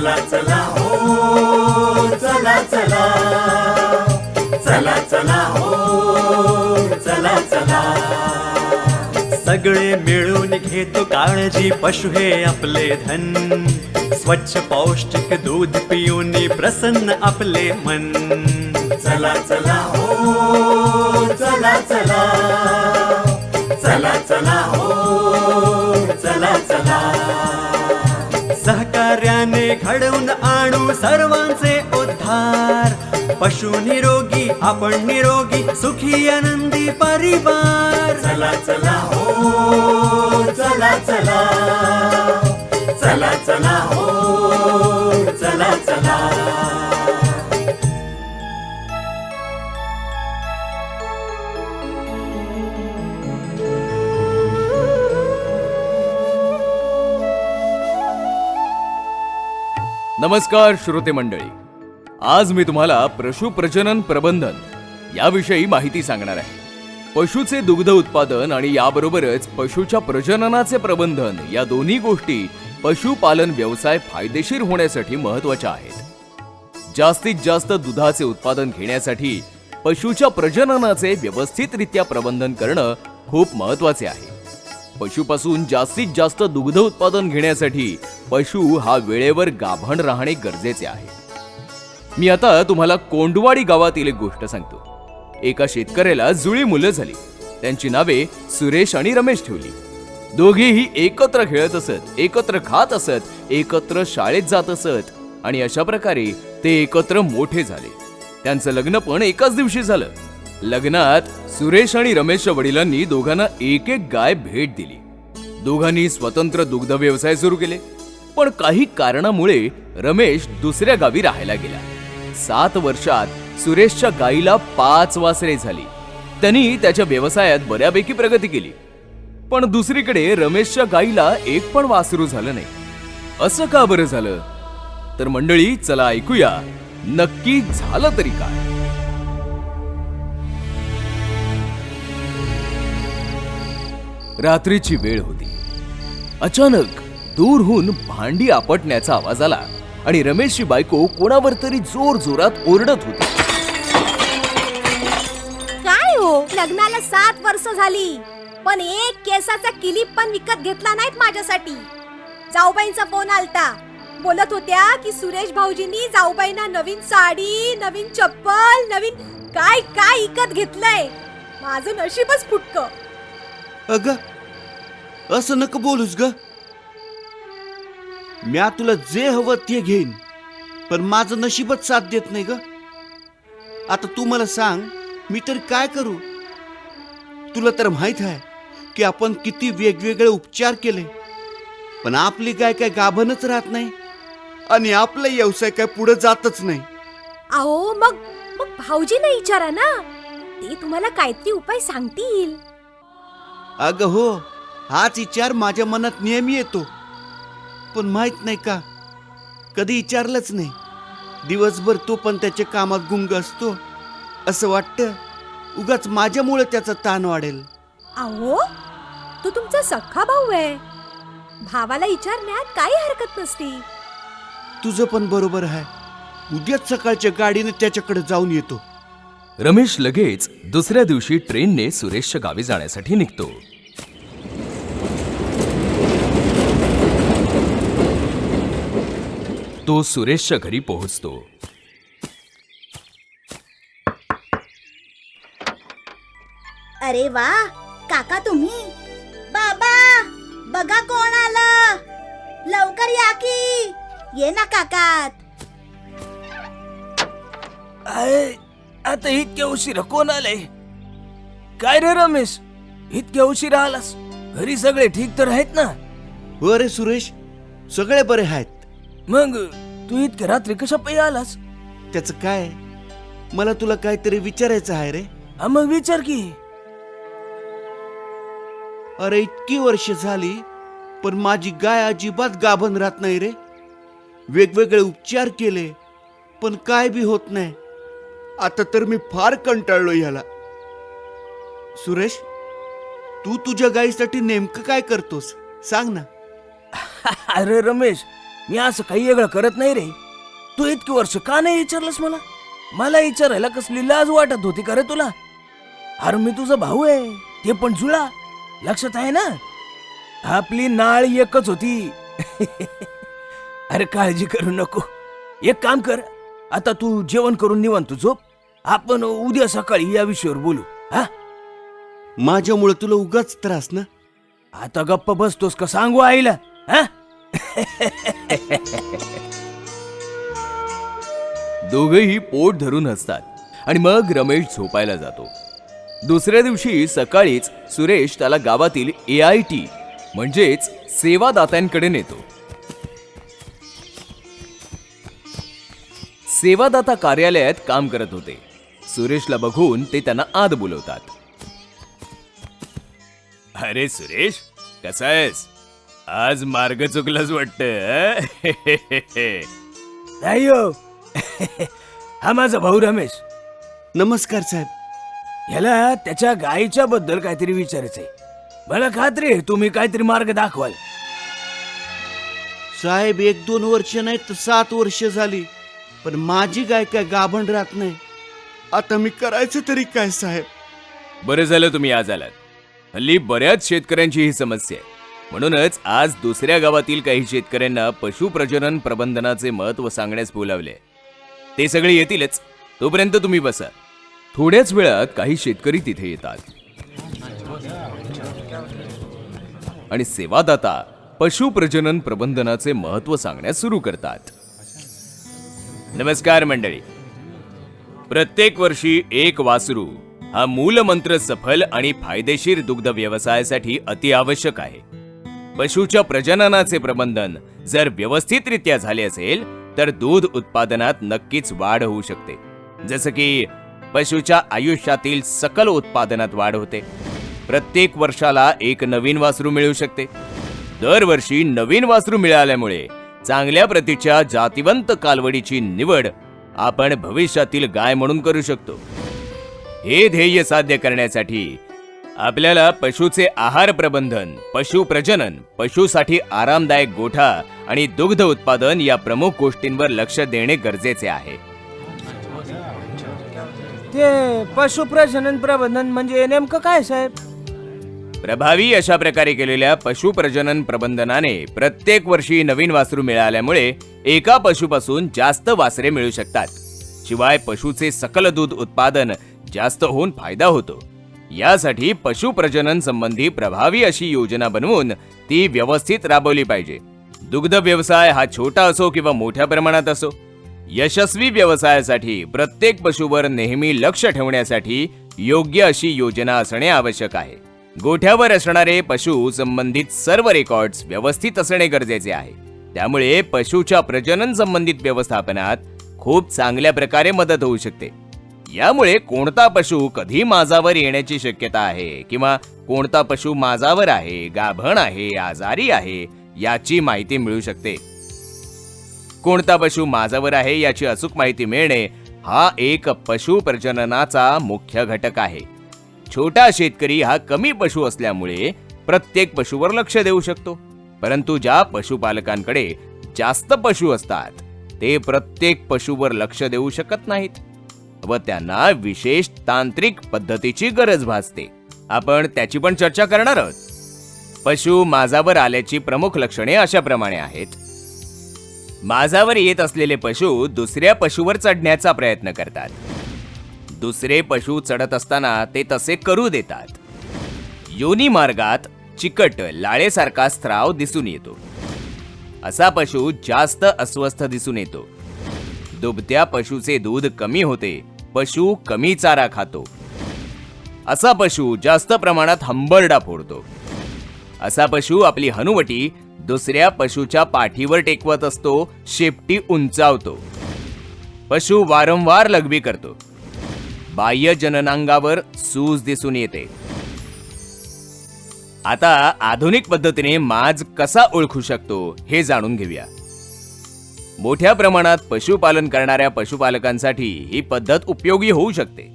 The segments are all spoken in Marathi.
चला चला हो चला चला चला चला हो चला चला. सगळे मिळून घेतो काळजी, पशु हे आपले धन. स्वच्छ पौष्टिक दूध पिऊन प्रसन्न आपले मन. चला चला हो चला चला चला चला हो चला चला. सहकार्याने घडवून आणू सर्वांचे उद्धार. पशु निरोगी आपण निरोगी, सुखी आनंदी परिवार. चला चला हो चला चला चला चला हो चला चला. नमस्कार श्रोते मंडळी, आज मी तुम्हाला पशु प्रजनन प्रबंधन याविषयी माहिती सांगणार आहे. पशुचे दुग्ध उत्पादन आणि याबरोबरच पशुच्या प्रजननाचे प्रबंधन या दोन्ही गोष्टी पशुपालन व्यवसाय फायदेशीर होण्यासाठी महत्त्वाच्या आहेत. जास्तीत जास्त दुधाचे उत्पादन घेण्यासाठी पशुच्या प्रजननाचे व्यवस्थितरित्या प्रबंधन करणं खूप महत्त्वाचे आहे. पशुपासून जास्तीत जास्त दुग्ध उत्पादन घेण्यासाठी पशु हा वेळेवर गाभण राहणे गरजेचे आहे. मी आता तुम्हाला कोंडवाडी गावातील एक गोष्ट सांगतो. एका शेतकऱ्याला जुळी मुलं झाली. त्यांची नावे सुरेश आणि रमेश ठेवली. दोघेही एकत्र खेळत असत, एकत्र खात असत, एकत्र शाळेत जात असत आणि अशा प्रकारे ते एकत्र मोठे झाले. त्यांचं लग्न पण एकाच दिवशी झालं. लग्नात सुरेश आणि रमेशच्या वडिलांनी दोघांना एक एक गाय भेट दिली. दोघांनी स्वतंत्र दुग्ध व्यवसाय सुरू केले. पण काही कारणामुळे रमेश दुसऱ्या गावी राहायला गेला. 7 वर्षात सुरेशच्या गायीला 5 वासरे झाली. त्यांनी त्याच्या व्यवसायात बऱ्यापैकी प्रगती केली. पण दुसरीकडे रमेशच्या गायीला एक पण वासरू झालं नाही. असं का बरं झालं? तर मंडळी, चला ऐकूया नक्की झालं तरी काय. रात्रीची वेळ होती. अचानक दूरहून भांडी आपटण्याचा आवाज आला आणि रमेशची बायको कोणावर तरी जोर जोरात ओरडत होती. काय हो, लग्नाला 7 वर्ष झाली पण एक केसाचा किलीप पण विकत घेतला नाहीत माझ्यासाठी. जाऊबाईंचा फोन आलता. बोलत होत्या की सुरेश भाऊजींनी जाऊबाईंना नवीन साडी, नवीन चप्पल, नवीन काय काय विकत घेतलंय. माझं नशीबच फुटकं. अग, असं नको बोलूस ग. म्या तुला जे हवं ते घेईन, पण माझं नशीबच साथ देत नाही ग. आता तू मला सांग, मी तरी काय करू? तुला तर माहित आहे की आपण किती वेगवेगळे उपचार केले, पण आपली गाय काय गाभणच राहत नाही आणि आपला व्यवसाय काय पुढे जातच नाही. अहो, मग मग भाऊजींना विचारा ना, ते तुम्हाला काहीतरी उपाय सांगतील. अग हो, हाच विचार माझ्या मनात नेहमी येतो, पण माहित नाही का, कधी विचारलंच नाही. दिवसभर तो पण त्याच्या कामात गुंग असतो. असं वाटतं उगाच माझ्यामुळे त्याचा ताण वाढेल. अहो, तो तुमचा सख्खा भाऊ आहे. भावाला विचारण्यात काही हरकत नसती. तुझं पण बरोबर आहे. उद्याच सकाळच्या गाडीने त्याच्याकडे जाऊन येतो. रमेश लगेच दुसऱ्या दिवशी ट्रेनने सुरेशच्या गावी जाण्यासाठी निघतो. तो सुरेशच्या घरी पोहोचतो. अरे वा, काका तुम्ही? बाबा, बघा कोण आलं. लवकर या की. ये ना काका. आता इतक्या उशिरा कोण आलंय? काय रे रमेश, इतक्या उशिरा आलास? घरी सगळे ठीक तर आहेत ना? हो रे सुरेश, सगळे बरे आहेत. मग तू इतक्या रात्री कशा पायी आलास? त्याचं काय, मला तुला काहीतरी विचारायचं आहे रे. मग विचार की. अरे, इतकी वर्ष झाली पण माझी गाय अजिबात गाभण राहत नाही रे. वेगवेगळे उपचार केले पण काय बी होत नाही. आता तर मी फार कंटाळलो याला. सुरेश, तू तुझ्या गायीसाठी नेमकं काय करतोस सांग ना. अरे रमेश, मी असं काही वेगळं करत नाही रे. तू इतकी वर्ष का नाही विचारलंस मला? मला विचारायला कसली लाज वाटत होती का रे तुला? अरे मी तुझा भाऊ आहे, ते पण जुळा. लक्षात आहे ना? आपली नाळ एकच होती. अरे काळजी करू नको. एक काम कर, आता तू जेवण करून निवांत झोप. आपण उद्या सकाळी या विषयावर बोलू. हा, माझ्यामुळे तुला उगाच त्रास ना. आता गप्प बसतोस का सांगू आईला? हा, दोघेही पोट धरून हसतात आणि मग रमेश झोपायला जातो. दुसऱ्या दिवशी सकाळीच सुरेश त्याला गावातील AIT म्हणजेच सेवादात्यांकडे नेतो. सेवादाता कार्यालयात काम करत होते. सुरेशला बघून ते त्यांना आत बोलवतात. अरे सुरेश, कसा आहेस? आज मार्ग चुकलाच वाटतं. नाही हो. हा माझा भाऊ रमेश. नमस्कार साहेब. ह्याला त्याच्या गायीच्या बद्दल काहीतरी विचारायचंय. मला खात्री आहे तुम्ही काहीतरी मार्ग दाखवाल. साहेब 1-2 वर्ष नाही तर 7 वर्ष झाली, पण माझी गाय काय गाभण राहत नाही. आता मी करायचं तरी काय साहेब? बरं झालं तुम्ही आज आलात. हल्ली बऱ्याच शेतकऱ्यांची ही समस्या आहे. म्हणूनच आज दुसऱ्या गावातील काही शेतकऱ्यांना पशुप्रजनन प्रबंधनाचे महत्त्व सांगण्यास बोलावले. ते सगळे येतीलच, तोपर्यंत तुम्ही बसा. थोड्याच वेळात काही शेतकरी तिथे येतात आणि सेवादाता पशुप्रजनन प्रबंधनाचे महत्त्व सांगण्यास सुरू करतात. नमस्कार मंडळी. प्रत्येक वर्षी एक वासरू हा मूलमंत्र सफल आणि फायदेशीर दुग्ध व्यवसायासाठी अति आवश्यक आहे. पशुच्या प्रजननाचे प्रबंधन जर व्यवस्थितरित्या झाले असेल तर दूध उत्पादनात नक्कीच वाढ होऊ शकते. जसं की पशुच्या आयुष्यातील सकल उत्पादनात वाढ होते. प्रत्येक वर्षाला एक नवीन वासरू मिळू शकते. दरवर्षी नवीन वासरू मिळाल्यामुळे चांगल्या प्रतीच्या जातिवंत कालवडीची निवड आपण भविष्यातील गाय म्हणून करू शकतो. हे ध्येय साध्य करण्यासाठी आपल्याला पशुचे आहार प्रबंधन, पशु प्रजनन, पशुसाठी आरामदायक गोठा आणि दुग्ध उत्पादन या प्रमुख गोष्टींवर लक्ष देणे गरजेचे आहे. ते पशुप्रजनन प्रबंधन म्हणजे नेमकं काय साहेब? प्रभावी अशा प्रकारे केलेल्या पशुप्रजनन प्रबंधनाने प्रत्येक वर्षी नवीन वासरू मिळाल्यामुळे एका पशुपासून जास्त वासरे मिळू शकतात. शिवाय पशुचे सकल दूध उत्पादन जास्त होऊन फायदा होतो. यासाठी पशुप्रजनन संबंधी प्रभावी अशी योजना बनवून ती व्यवस्थित राबवली पाहिजे. दुग्ध व्यवसाय हा छोटा असो किंवा मोठ्या प्रमाणात असो, यशस्वी व्यवसायासाठी प्रत्येक पशुवर नेहमी लक्ष ठेवण्यासाठी योग्य अशी योजना असणे आवश्यक आहे. गोठ्यावर असणारे पशु संबंधित सर्व रेकॉर्ड्स व्यवस्थित असणे गरजेचे आहे. त्यामुळे पशुच्या प्रजनन संबंधित व्यवस्थापनात खूप चांगल्या प्रकारे मदत होऊ शकते. यामुळे कोणता पशु कधी माझावर येण्याची शक्यता आहे किंवा कोणता पशु माझावर आहे, गाभण आहे, आजारी आहे याची माहिती मिळू शकते. कोणता पशु माझावर आहे याची अचूक माहिती मिळणे हा एक पशु प्रजननाचा मुख्य घटक आहे. छोटा शेतकरी हा कमी पशु असल्यामुळे प्रत्येक पशुवर लक्ष देऊ शकतो. परंतु ज्या पशुपालकांकडे जास्त पशु असतात ते प्रत्येक पशुवर लक्ष देऊ शकत नाहीत व त्यांना विशेष तांत्रिक पद्धतीची गरज भासते. आपण त्याची पण चर्चा करणार आहोत. पशु माझावर आल्याची प्रमुख लक्षणे अशाप्रमाणे आहेत. माझावर येत असलेले पशु दुसऱ्या पशुवर चढण्याचा प्रयत्न करतात. दुसरे पशु चढत असताना ते तसे करू देतात. योनी मार्गात चिकट लाळेसारखा स्त्राव दिसून येतो. असा पशु जास्त अस्वस्थ दिसून येतो. दुभत्या पशुचे दूध कमी होते. पशु कमी चारा खातो. असा पशु जास्त प्रमाणात हंबरडा फोडतो. असा पशु आपली हनुवटी दुसऱ्या पशुच्या पाठीवर टेकवत असतो. शेपटी उंचावतो. पशु वारंवार लघवी करतो. बाह्य जननांगावर सूज दिसून येते. आता आधुनिक पद्धतीने माज कसा ओळखू शकतो हे जाणून घेऊया. मोठ्या प्रमाणात पशुपालन करणाऱ्या पशुपालकांसाठी ही पद्धत उपयोगी होऊ शकते.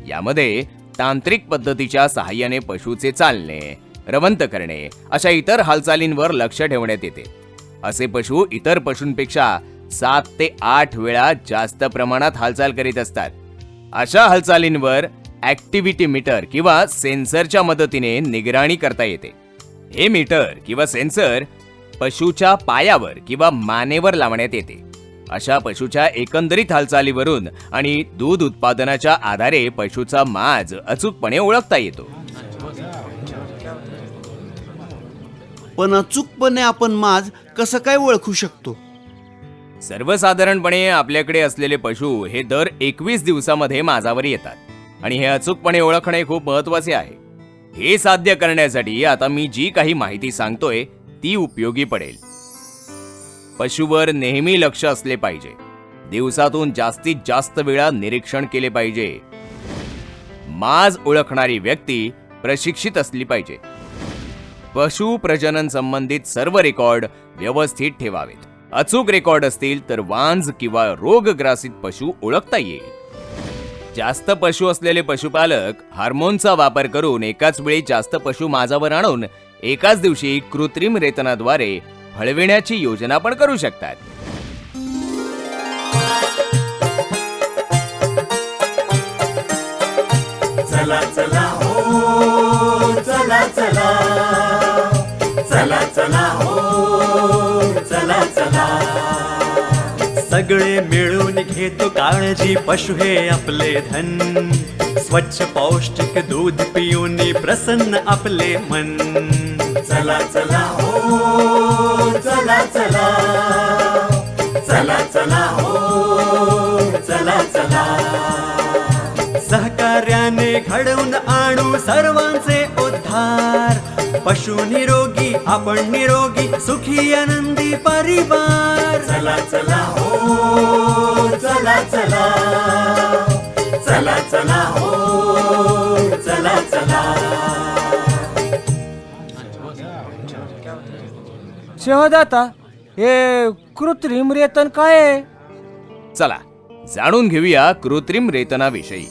यामध्ये तांत्रिक पद्धतीच्या सहाय्याने पशुचे चालणे, रवंत करणे अशा इतर हालचालींवर लक्ष ठेवण्यात येते. असे पशु इतर पशूंपेक्षा 7 ते 8 वेळा जास्त प्रमाणात हालचाल करीत असतात. अशा हालचालींवर ऍक्टिव्हिटी मीटर किंवा सेन्सरच्या मदतीने निगराणी करता येते. हे मीटर किंवा सेन्सर पशुच्या पायावर किंवा मानेवर लावण्यात येते. अशा पशुच्या एकंदरीत हालचालीवरून आणि दूध उत्पादनाच्या आधारे पशुचा माज अचूकपणे ओळखता येतो. पण अचूकपणे आपण माज कसं काय ओळखू शकतो? सर्वसाधारणपणे आपल्याकडे असलेले पशु हे दर 21 दिवसामध्ये माजावर येतात आणि हे अचूकपणे ओळखणे खूप महत्वाचे आहे. हे साध्य करण्यासाठी आता मी जी काही माहिती सांगतोय ती उपयोगी पडेल. पशुवर नेहमी लक्ष असले पाहिजे. दिवसातून जास्तीत जास्त वेळा निरीक्षण केले पाहिजे. माज ओळखणारी व्यक्ती प्रशिक्षित असली पाहिजे. पशु प्रजनन संबंधित सर्व रेकॉर्ड व्यवस्थित ठेवावेत. अचूक रेकॉर्ड असतील तर वांझ किंवा रोगग्रासित पशु ओळखता येईल. जास्त पशु असलेले पशुपालक हार्मोनचा वापर करून एकाच वेळी जास्त पशु माजावर आणून एकाच दिवशी कृत्रिम रेतनाद्वारे फळविण्याची योजना पण करू शकतात. चला चला हो चला चला चला चला हो चला चला. सगळे मिळून घेतो काळजी, पशु हे आपले धन. स्वच्छ पौष्टिक दूध पिऊन प्रसन्न आपले मन. चला चला हो चला चला चला चला हो चला चला. सहकार्याने घडवून आणू सर्वांचे उद्धार. पशु निरोगी, आपण निरोगी, सुखी आनंदी परिवार. चला चला हो चला चला चला चला हो चला चला. शहदाता, हे कृत्रिम रेतन काय आहे? चला जाणून घेऊया कृत्रिम रेतनाविषयी.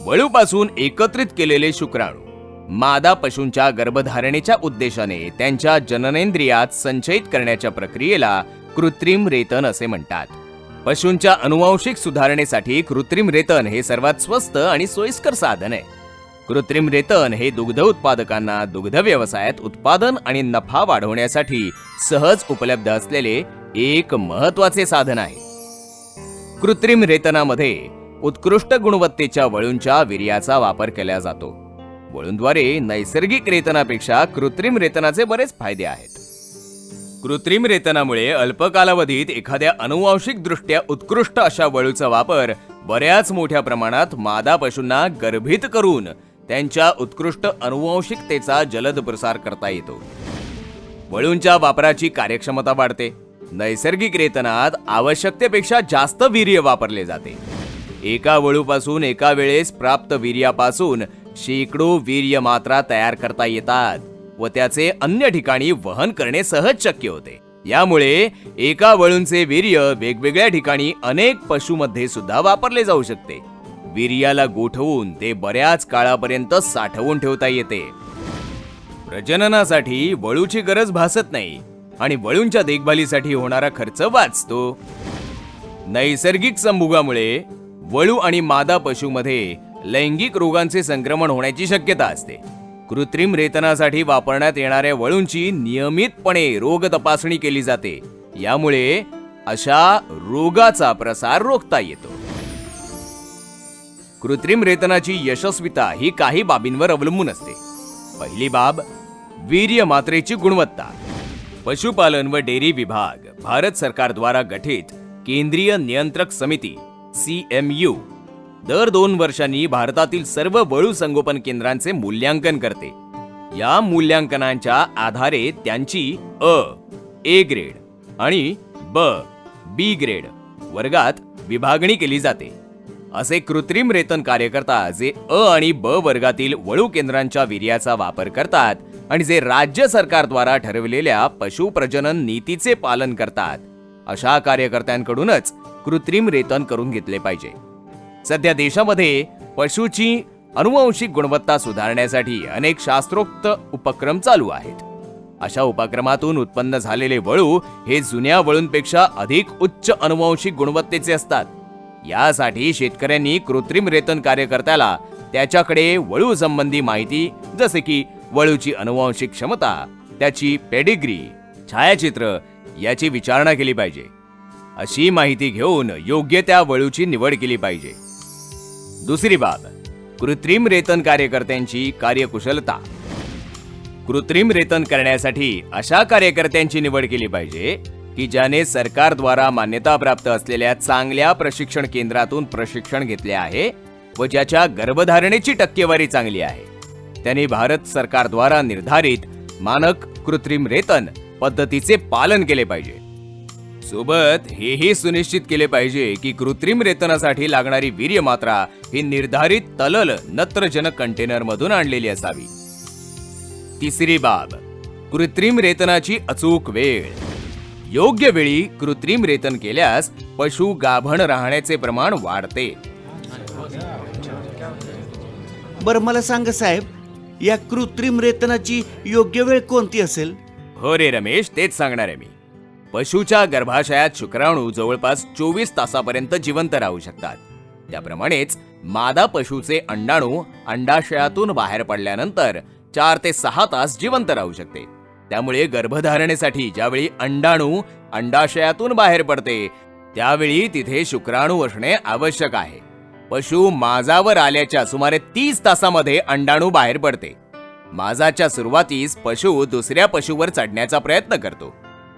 वळूपासून एकत्रित केलेले शुक्राणू मादा पशूंच्या गर्भधारणेच्या उद्देशाने त्यांच्या जननेंद्रियात संचयित करण्याच्या प्रक्रियेला कृत्रिम रेतन असे म्हणतात. पशूंच्या अनुवांशिक सुधारणेसाठी कृत्रिम रेतन हे सर्वात स्वस्त आणि सोयीस्कर साधन आहे. कृत्रिम रेतन हे दुग्ध उत्पादकांना दुग्ध व्यवसायात उत्पादन आणि नफा वाढवण्यासाठी सहज उपलब्ध असलेले एक महत्त्वाचे साधन आहे. कृत्रिम रेतनामध्ये उत्कृष्ट गुणवत्तेच्या वळूंच्या वीर्याचा वापर केला जातो. वळूंद्वारे नैसर्गिक रेतनापेक्षा कृत्रिम रेतनाचे बरेच फायदे आहेत. कृत्रिम रेतनामुळे अल्प कालावधीत एखाद्या अनुवांशिकदृष्ट्या उत्कृष्ट अशा वळूचा वापर बऱ्याच मोठ्या प्रमाणात मादा पशूंना गर्भित करून त्यांच्या उत्कृष्ट अनुवांशिकतेचा जलद प्रसार करता येतो. वळूंच्या वापराची कार्यक्षमता वाढते. नैसर्गिक रेतनात आवश्यकतेपेक्षा जास्त वीर्य वापरले जाते. एका वळूपासून एका वेळेस प्राप्त वीर्यापासून शेकडो वीर्य मात्रा तयार करता येतात व त्याचे अन्य ठिकाणी वहन करणे सहज शक्य होते. यामुळे एका वळूंचे वीर्य वेगवेगळ्या ठिकाणी अनेक पशुमध्ये सुद्धा वापरले जाऊ शकते. वीर्याला गोठवून ते बऱ्याच काळापर्यंत साठवून ठेवता येते. प्रजननासाठी वळूची गरज भासत नाही आणि वळूंच्या देखभालीसाठी होणारा खर्च वाचतो. नैसर्गिक संभोगामुळे वळू आणि मादा पशूमध्ये लैंगिक रोगांचे संक्रमण होण्याची शक्यता असते. कृत्रिम रेतनासाठी वापरण्यात येणाऱ्या वळूंची नियमितपणे रोग तपासणी केली जाते. यामुळे अशा रोगाचा प्रसार रोखता येतो. कृत्रिम रेतनाची यशस्वीता ही काही बाबींवर अवलंबून असते. पहिली बाब, वीर्य मात्रेची गुणवत्ता. पशुपालन व डेअरी विभाग भारत सरकारद्वारा गठीत केंद्रीय नियंत्रक समिती CMU दर 2 वर्षांनी भारतातील सर्व वळू संगोपन केंद्रांचे मूल्यांकन करते. या मूल्यांकनांच्या आधारे त्यांची A ग्रेड आणि B ग्रेड वर्गात विभागणी केली जाते. असे कृत्रिम रेतन कार्यकर्ता जे A आणि B वर्गातील वळू केंद्रांच्या वीर्याचा वापर करतात आणि जे राज्य सरकारद्वारा ठरवलेल्या पशु प्रजनन नीतीचे पालन करतात, अशा कार्यकर्त्यांकडूनच कृत्रिम रेतन करून घेतले पाहिजे. सध्या देशामध्ये पशुची अनुवांशिक गुणवत्ता सुधारण्यासाठी अनेक शास्त्रोक्त उपक्रम चालू आहेत. अशा उपक्रमातून उत्पन्न झालेले वळू हे जुन्या वळूंपेक्षा अधिक उच्च अनुवांशिक गुणवत्तेचे असतात. यासाठी शेतकऱ्यांनी कृत्रिम रेतन कार्यकर्त्याला त्याच्याकडे वळू संबंधी माहिती जसे की वळूची अनुवांशिक क्षमता, त्याची पेडिग्री, छायाचित्र याची विचारणा केली पाहिजे. अशी माहिती घेऊन योग्य त्या वळूची निवड केली पाहिजे. दुसरी बाब, कृत्रिम रेतन कार्यकर्त्यांची कार्यकुशलता. कृत्रिम रेतन करण्यासाठी अशा कार्यकर्त्यांची निवड केली पाहिजे की ज्याने सरकारद्वारा मान्यताप्राप्त असलेल्या चांगल्या प्रशिक्षण केंद्रातून प्रशिक्षण घेतले आहे व ज्याच्या गर्भधारणेची टक्केवारी चांगली आहे. त्यांनी भारत सरकारद्वारा निर्धारित मानक कृत्रिम रेतन पद्धतीचे पालन केले पाहिजे. सोबत हेही सुनिश्चित केले पाहिजे की कृत्रिम रेतनासाठी लागणारी वीर्यमात्रा ही निर्धारित तलल नत्रजनक कंटेनरमधून आणलेली असावी. तिसरी बाब, कृत्रिम रेतनाची अचूक वेळ. योग्य वेळी कृत्रिम रेतन केल्यास पशु गाभण राहण्याचे प्रमाण वाढते. बरं मला सांगा साहेब, या कृत्रिम रेतनाची योग्य वेळ कोणती असेल? हो रे रमेश, तेच सांगणार आहे मी. पशुच्या गर्भाशयात शुक्राणू जवळपास 24 तासापर्यंत जिवंत राहू शकतात. त्याप्रमाणेच मादा पशुचे अंडाणू अंडाशयातून बाहेर पडल्यानंतर 4 ते 6 तास जिवंत राहू शकते. त्यामुळे गर्भधारणेसाठी ज्यावेळी अंडाणू अंडाशयातून बाहेर पडते त्यावेळी तिथे शुक्राणू असणे आवश्यक आहे. पशु माजावर आल्याच्या सुमारे 30 तासामध्ये अंडाणू बाहेर पडते. माजाच्या सुरुवातीस पशु दुसऱ्या पशुवर चढण्याचा प्रयत्न करतो.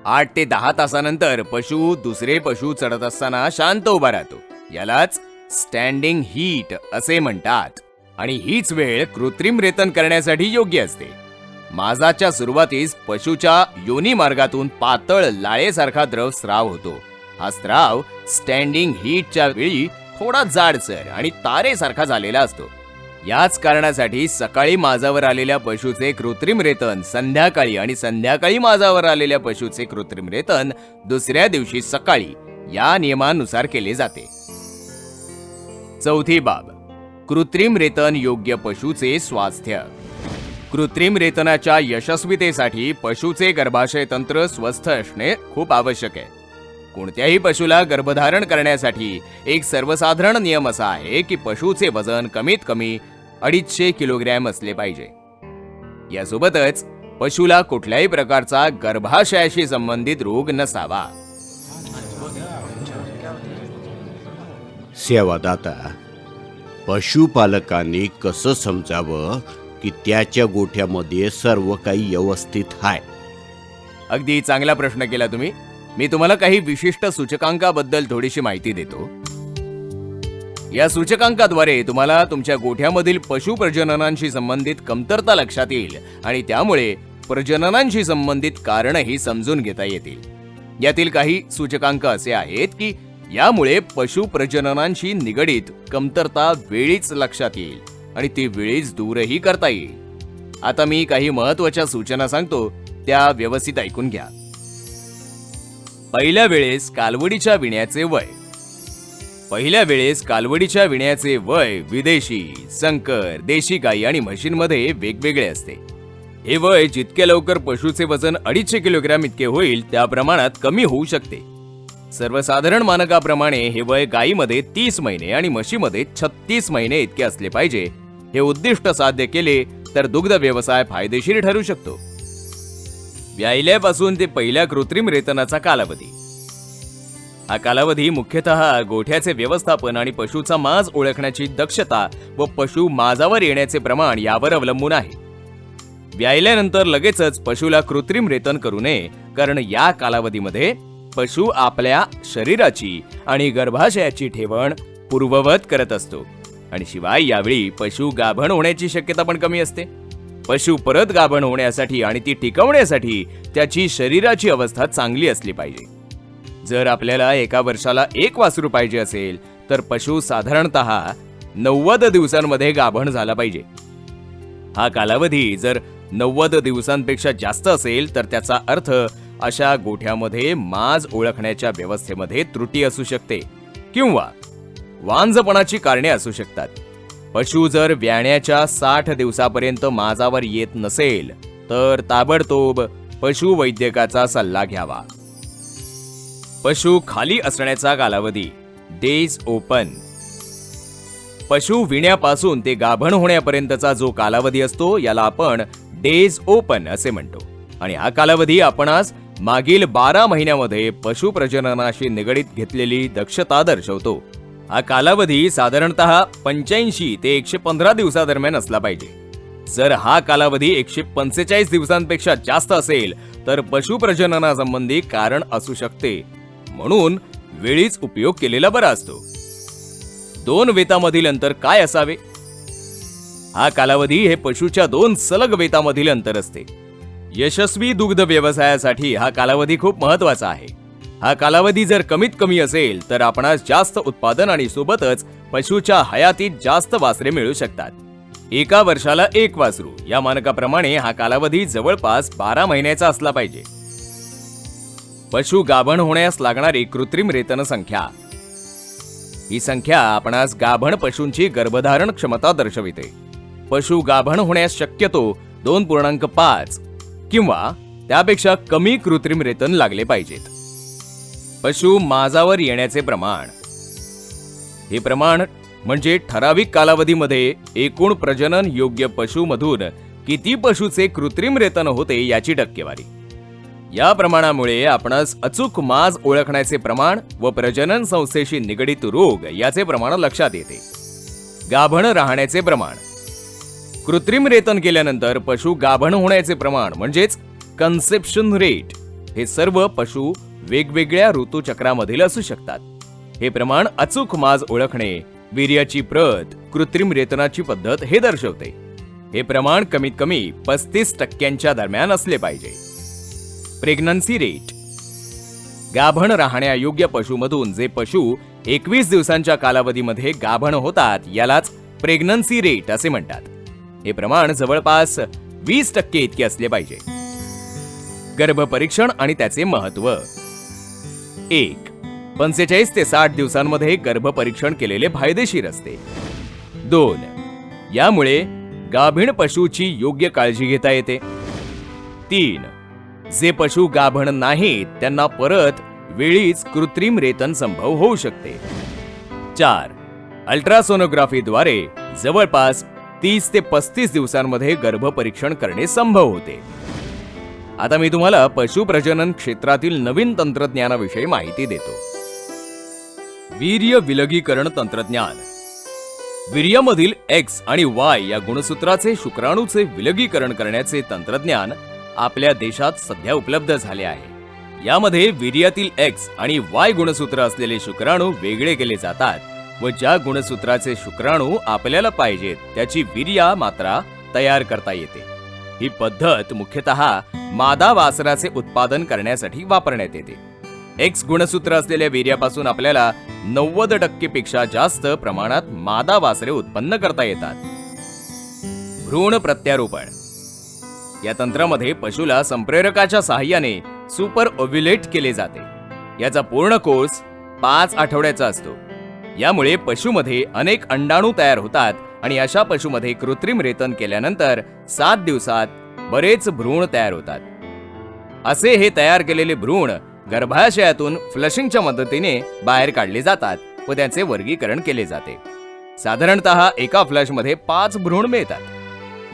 8 ते 10 तासानंतर पशु दुसरे पशु चढत असताना शांत उभा राहतो. यालाच स्टँडिंग हीट असे म्हणतात. आणि हीच वेळ कृत्रिम रेतन करण्यासाठी योग्य असते. माजाच्या सुरुवातीस पशुच्या योनी मार्गातून पातळ लाळेसारखा द्रव स्राव होतो. हा स्राव स्टँडिंग हीटच्या वेळी थोडा जाडसर आणि तारेसारखा झालेला असतो. याच कारणासाठी सकाळी माजावर आलेल्या पशुचे कृत्रिम रेतन संध्याकाळी आणि संध्याकाळी माजावर आलेल्या पशुचे कृत्रिम रेतन दुसऱ्या दिवशी सकाळी या नियमानुसार केले जाते. चौथी बाब, कृत्रिम रेतन योग्य पशुचे स्वास्थ्य. कृत्रिम रेतनाच्या यशस्वीतेसाठी पशुचे गर्भाशय तंत्र स्वस्थ असणे खूप आवश्यक आहे. कोणत्याही पशुला गर्भधारण करण्यासाठी एक सर्वसाधारण नियम असा आहे की पशुचे वजन कमीत कमी 250 किलोग्रॅम असले पाहिजे. यासोबतच पशुला कुठल्याही प्रकारचा गर्भाशयाशी संबंधित रोग नसावा. सेवादाता, पशुपालकांनी कसं समजावं की त्याच्या गोठ्यामध्ये सर्व काही व्यवस्थित आहे? अगदी चांगला प्रश्न केला तुम्ही. मी तुम्हाला काही विशिष्ट सूचकांकाबद्दल थोडीशी माहिती देतो. या सूचकांकाद्वारे तुम्हाला तुमच्या गोठ्यामधील पशु प्रजननांशी संबंधित कमतरता लक्षात येईल आणि त्यामुळे प्रजननांशी संबंधित कारणही समजून घेता येतील. यातील काही सूचकांक असे आहेत की यामुळे पशु प्रजननांशी निगडीत कमतरता वेळीच लक्षात येईल आणि ती वेळीच दूरही करता येईल. आता मी काही महत्त्वाच्या सूचना सांगतो, त्या व्यवस्थित ऐकून घ्या. पहिल्या वेळेस कालवडीच्या विण्याचे वय. पहिल्या वेळेस कालवडीच्या विण्याचे वय विदेशी, संकर, देशी गाई आणि म्हशींमध्ये वेगवेगळे असते. हे वय जितके लवकर पशुचे वजन 250 किलोग्रॅम इतके होईल त्या प्रमाणात कमी होऊ शकते. सर्वसाधारण मानकाप्रमाणे हे वय गायीमध्ये 30 महिने आणि म्हशीमध्ये 36 महिने इतके असले पाहिजे. हे उद्दिष्ट साध्य केले तर दुग्ध व्यवसाय फायदेशीर ठरू शकतो. व्यायल्यापासून ते पहिल्या कृत्रिम रेतनाचा कालावधी. हा कालावधी मुख्यतः गोठ्याचे व्यवस्थापन आणि पशुचा माज ओळखण्याची दक्षता व पशु माजावर येण्याचे प्रमाण यावर अवलंबून आहे. व्यायल्यानंतर लगेचच पशुला कृत्रिम रेतन करू नये, कारण या कालावधीमध्ये पशु आपल्या शरीराची आणि गर्भाशयाची ठेवण पूर्ववत करत असतो आणि शिवाय यावेळी पशु गाभण होण्याची शक्यता पण कमी असते. पशु परत गाभण होण्यासाठी आणि ती टिकवण्यासाठी त्याची शरीराची अवस्था चांगली असली पाहिजे. जर आपल्याला एका वर्षाला 1 वासरू पाहिजे असेल तर पशु साधारणतः 90 दिवसांमध्ये गाभण झाला पाहिजे. हा कालावधी जर 90 दिवसांपेक्षा जास्त असेल तर त्याचा अर्थ अशा गोठ्यामध्ये माज ओळखण्याच्या व्यवस्थेमध्ये त्रुटी असू शकते किंवा वांझपणाची कारणे असू शकतात. पशु जर व्याण्याच्या 60 दिवसापर्यंत माजावर येत नसेल तर ताबडतोब पशुवैद्यकाचा सल्ला घ्यावा. पशु खाली असण्याचा कालावधी डेज ओपन. पशु विण्यापासून ते गाभण होण्यापर्यंतचा जो कालावधी असतो याला आपण डेज ओपन असे म्हणतो. आणि हा कालावधी आपणास मागील 12 महिन्यामध्ये पशु प्रजननाशी निगडीत घेतलेली दक्षता दर्शवतो. हा कालावधी साधारणतः 85 ते 115 दिवसादरम्यान असला पाहिजे. जर हा कालावधी 145 दिवसांपेक्षा जास्त असेल तर पशु प्रजननासंबंधी कारण असू शकते, म्हणून वेळीच उपयोग केलेला बरा असतो. 2 वेतामधील अंतर काय असावे? हा कालावधी हे पशुच्या 2 सलग वेतामधील अंतर असते. यशस्वी दुग्ध व्यवसायासाठी हा कालावधी खूप महत्वाचा आहे. हा कालावधी जर कमीत कमी असेल तर आपणास जास्त उत्पादन आणि सोबतच पशुच्या हयातीत जास्त वासरे मिळू शकतात. 1 वर्षाला 1 वासरू या मानकाप्रमाणे हा कालावधी जवळपास 12 महिन्याचा असला पाहिजे. पशु गाभण होण्यास लागणारी कृत्रिम रेतन संख्या. ही संख्या आपणास गाभण पशूंची गर्भधारण क्षमता दर्शविते. पशु गाभण होण्यास शक्यतो 2.5 किंवा त्यापेक्षा कमी कृत्रिम रेतन लागले पाहिजेत. पशु माजावर येण्याचे प्रमाण. हे प्रमाण म्हणजे ठराविक कालावधीमध्ये एकूण प्रजनन योग्य पशुमधून किती पशुचे कृत्रिम रेतन होते याची टक्केवारी. या प्रमाणामुळे आपणास अचूक माज ओळखण्याचे प्रमाण व प्रजनन संस्थेशी निगडित रोग याचे प्रमाण लक्षात येते. गाभण राहण्याचे प्रमाण. कृत्रिम रेतन केल्यानंतर पशु गाभण होण्याचे प्रमाण म्हणजेच कन्सेप्शन रेट हे सर्व पशु वेगवेगळ्या ऋतुचक्रामधील असू शकतात. हे प्रमाण अचूक माज ओळखणे, वीर्याची प्रत, कृत्रिम रेतनाची पद्धत हे दर्शवते. हे प्रमाण कमीत कमी 35% दरम्यान असले पाहिजे. Pregnancy rate. गाभण राहण्यायोग्य पशुमधून जे पशु 21 दिवसांच्या कालावधीमध्ये गाभण होतात यालाच प्रेग्नन्सी रेट असे म्हणतात. हे प्रमाण जवळपास 20% इतके असले पाहिजे. गर्भपरीक्षण आणि त्याचे महत्व. 1. 45 ते 60 दिवसांमध्ये गर्भपरीक्षण केलेले फायदेशीर असते. 2. यामुळे गाभीण पशुची योग्य काळजी घेता येते. 3. जे पशु गाभण नाहीत त्यांना परत वेळीच कृत्रिम रेतन संभव होऊ शकते. 4. अल्ट्रासोनोग्राफीद्वारे जवळपास 30 ते 35 दिवसांमध्ये गर्भपरीक्षण करणे संभव होते. आता मी तुम्हाला पशु प्रजनन क्षेत्रातील नवीन तंत्रज्ञानाविषयी माहिती देतो. वीर्य विलगीकरण तंत्रज्ञान. वीर्यामधील X आणि Y या गुणसूत्राचे शुक्राणूचे विलगीकरण करण्याचे तंत्रज्ञान आपल्या देशात सध्या उपलब्ध झाले आहे. यामध्ये वीर्यातील X आणि Y गुणसूत्र असलेले शुक्राणू वेगळे केले जातात व ज्या गुणसूत्राचे शुक्राणू आपल्याला पाहिजेत त्याची वीर्या मात्रा तयार करता येते. ही पद्धत मुख्यतः मादा वासराचे उत्पादन करण्यासाठी वापरण्यात येते. X गुणसूत्र असलेल्या वीर्यापासून आपल्याला 90% पेक्षा जास्त प्रमाणात मादा वासरे उत्पन्न करता येतात. भ्रूण प्रत्यारोपण. या तंत्रामध्ये पशुला संप्रेरकाच्या सहाय्याने सुपर ओव्ह्युलेट केले जाते. याचा पूर्ण कोर्स 5 आठवड्याचा असतो. यामुळे पशुमध्ये अनेक अंडाणू तयार होतात आणि अशा पशुमध्ये कृत्रिम रेतन केल्यानंतर 7 दिवसात बरेच भ्रूण तयार होतात. असे हे तयार केलेले भ्रूण गर्भाशयातून फ्लशिंगच्या मदतीने बाहेर काढले जातात व त्यांचे वर्गीकरण केले जाते. साधारणतः एका फ्लशमध्ये 5 भ्रूण मिळतात.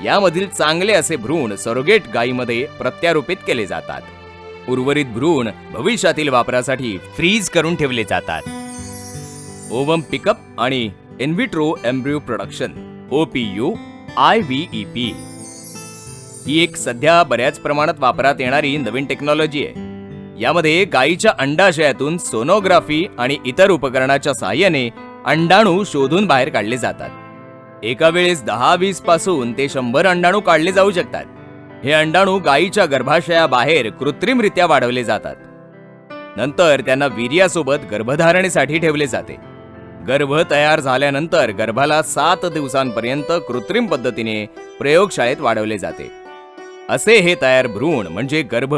यामधील चांगले असे भ्रूण सरोगेट गायीमध्ये प्रत्यारोपित केले जातात. उर्वरित भ्रूण भविष्यातील वापरासाठी फ्रीज करून ठेवले जातात. ओवम पिकअप आणि in vitro embryo production OPU IVEP ही एक सध्या बऱ्याच प्रमाणात वापरात येणारी नवीन टेक्नॉलॉजी आहे. यामध्ये गायीच्या अंडाशयातून सोनोग्राफी आणि इतर उपकरणाच्या सहाय्याने अंडाणू शोधून बाहेर काढले जातात. एका वेळेस 10-20 पासून ते 100 अंडाणू काढले जाऊ शकतात. हे अंडाणू गायीच्या गर्भाशयाबाहेर कृत्रिमरित्या वाढवले जातात. नंतर त्यांना वीर्यासोबत गर्भधारणेसाठी ठेवले जाते. गर्भ तयार झाल्यानंतर गर्भाला 7 दिवसांपर्यंत कृत्रिम पद्धतीने प्रयोगशाळेत वाढवले जाते. असे हे तयार भ्रूण म्हणजे गर्भ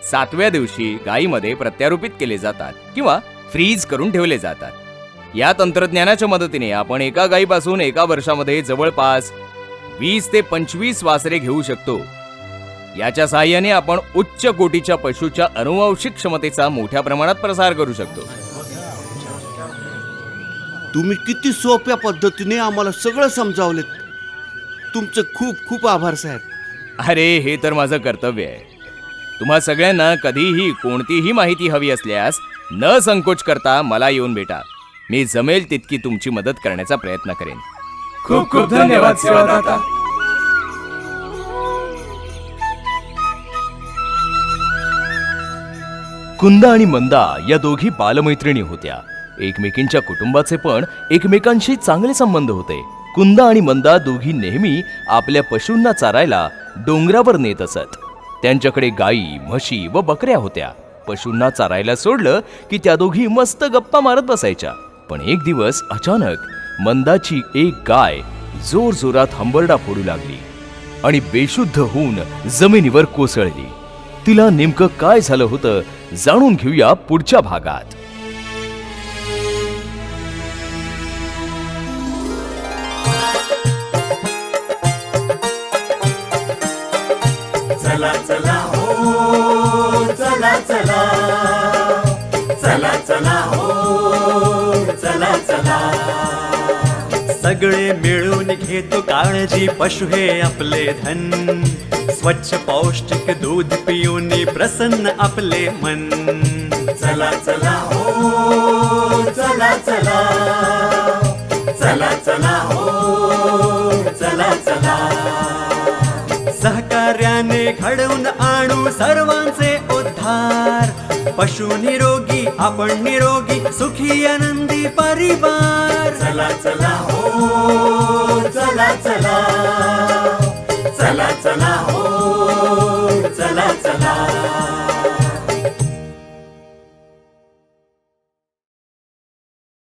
7व्या दिवशी गायीमध्ये प्रत्यारोपित केले जातात किंवा फ्रीज करून ठेवले जातात. या तंत्रज्ञानाच्या मदतीने आपण एका गायीपासून एका वर्षामध्ये जवळपास 20 ते 25 वासरे घेऊ शकतो. याच्या साहाय्याने आपण उच्च कोटीच्या पशूच्या अनुवांशिक क्षमतेचा मोठ्या प्रमाणात प्रसार करू शकतो. तुम्ही किती सोप्या पद्धतीने आम्हाला सगळं समजावलेत. तुमचं खूप खूप आभार साहेब. अरे हे तर माझं कर्तव्य आहे. तुम्हा सगळ्यांना कधीही कोणतीही माहिती हवी असल्यास न संकोच करता मला येऊन भेटा. मी जमेल तितकी तुमची मदत करण्याचा प्रयत्न करेन. खूप खूप धन्यवाद सेवादाता. कुंदा आणि मंदा या दोघी बालमैत्रिणी होत्या. एकमेकींच्या कुटुंबाचे पण एकमेकांशी चांगले संबंध होते. कुंदा आणि मंदा दोघी नेहमी आपल्या पशूंना चारायला डोंगरावर नेत असत. त्यांच्याकडे गायी, म्हशी व बकऱ्या होत्या. पशूंना चारायला सोडलं की त्या दोघी मस्त गप्पा मारत बसायच्या. पण एक दिवस अचानक मंदाची एक गाय जोर जोरात हंबरडा फोडू लागली आणि बेशुद्ध होऊन जमिनीवर कोसळली. तिला नेमकं काय झालं होतं जाणून घेऊया पुढच्या भागात. चला चला हो चला चला चला चला हो चला चला. सगळे मिळून घेतो काळजी पशु हे आपले धन. स्वच्छ पौष्टिक दूध पिऊन प्रसन्न आपले मन. चला चला हो चला चला चला चला हो चला चला. सहकार्याने घडवून आणू सर्वांचे उद्धार. पशु निरोगी आपण निरोगी सुखी आनंदी परिवार. चला चला हो चला चला चला चला हो चला चला.